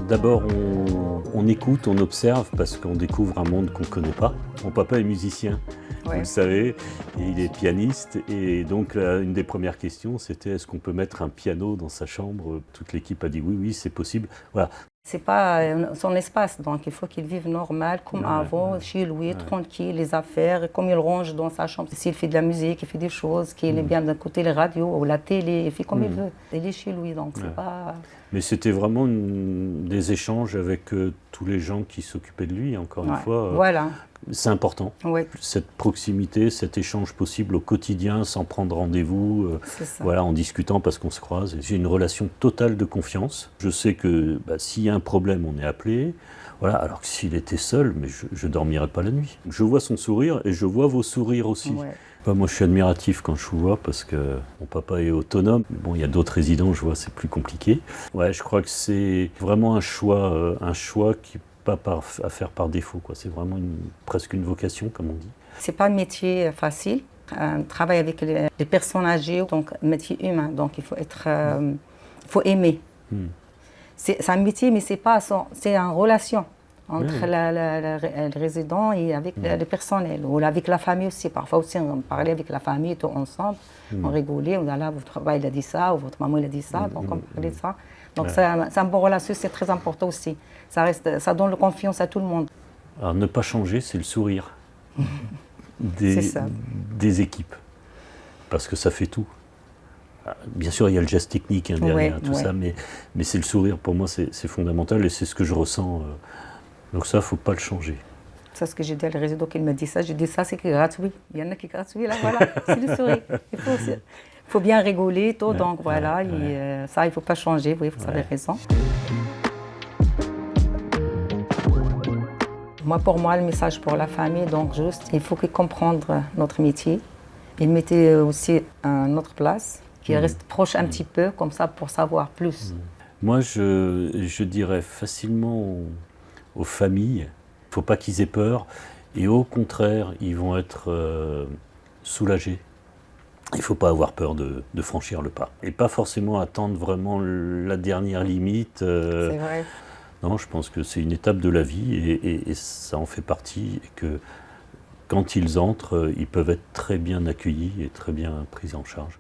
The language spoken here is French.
D'abord, on écoute, on observe parce qu'on découvre un monde qu'on ne connaît pas. Mon papa est musicien, vous le savez, et il est pianiste. Et donc, une des premières questions, c'était est-ce qu'on peut mettre un piano dans sa chambre? Toute l'équipe a dit oui, oui, c'est possible. Voilà. C'est pas son espace, donc il faut qu'il vive normal, comme avant, chez lui, tranquille, les affaires, comme il range dans sa chambre. S'il fait de la musique, il fait des choses, qu'il aime bien d'écouter les radios ou la télé, il fait comme il veut. Il est chez lui, donc c'est pas... Mais c'était vraiment des échanges avec tous les gens qui s'occupaient de lui, encore une fois. Voilà. C'est important, cette proximité, cet échange possible au quotidien, sans prendre rendez-vous, voilà, en discutant parce qu'on se croise. J'ai une relation totale de confiance. Je sais que s'il y a un problème, on est appelé. Voilà, alors que s'il était seul, mais je ne dormirais pas la nuit. Je vois son sourire et je vois vos sourires aussi. Moi, je suis admiratif quand je vous vois parce que mon papa est autonome. Bon, il y a d'autres résidents, je vois, c'est plus compliqué. Ouais, je crois que c'est vraiment un choix qui pas à faire par défaut, quoi. C'est vraiment presque une vocation, comme on dit. C'est pas un métier facile. Travailler avec les personnes âgées, donc un métier humain, donc il faut être, faut aimer. C'est un métier, mais c'est une relation entre le résident et avec le personnel, ou avec la famille aussi. Parfois aussi, on parlait avec la famille, tout ensemble, on rigolait, on disait là, votre papa il a dit ça, ou votre maman il a dit ça, donc on parlait de ça. Donc c'est un bon relation, c'est très important aussi. Ça donne la confiance à tout le monde. Alors ne pas changer, c'est le sourire des équipes, parce que ça fait tout. Bien sûr, il y a le geste technique derrière tout ça, mais c'est le sourire, pour moi, c'est fondamental et c'est ce que je ressens. Donc ça, il ne faut pas le changer. C'est ce que j'ai dit à le résident qui me dit ça. J'ai dit ça, c'est gratuit. Il y en a qui gratuit, là, voilà, c'est le sourire. Il faut bien rigoler, tout, donc voilà, et, ça, il ne faut pas changer, oui, vous avez raison. Pour moi, le message pour la famille, donc juste, il faut qu'ils comprennent notre métier. Ils mettaient aussi à notre place, qu'ils restent proches un petit peu, comme ça, pour savoir plus. Moi, je dirais facilement aux familles, il ne faut pas qu'ils aient peur, et au contraire, ils vont être soulagés. Il ne faut pas avoir peur de franchir le pas, et pas forcément attendre vraiment la dernière limite. C'est vrai. Non, je pense que c'est une étape de la vie, et ça en fait partie, et que quand ils entrent, ils peuvent être très bien accueillis et très bien pris en charge.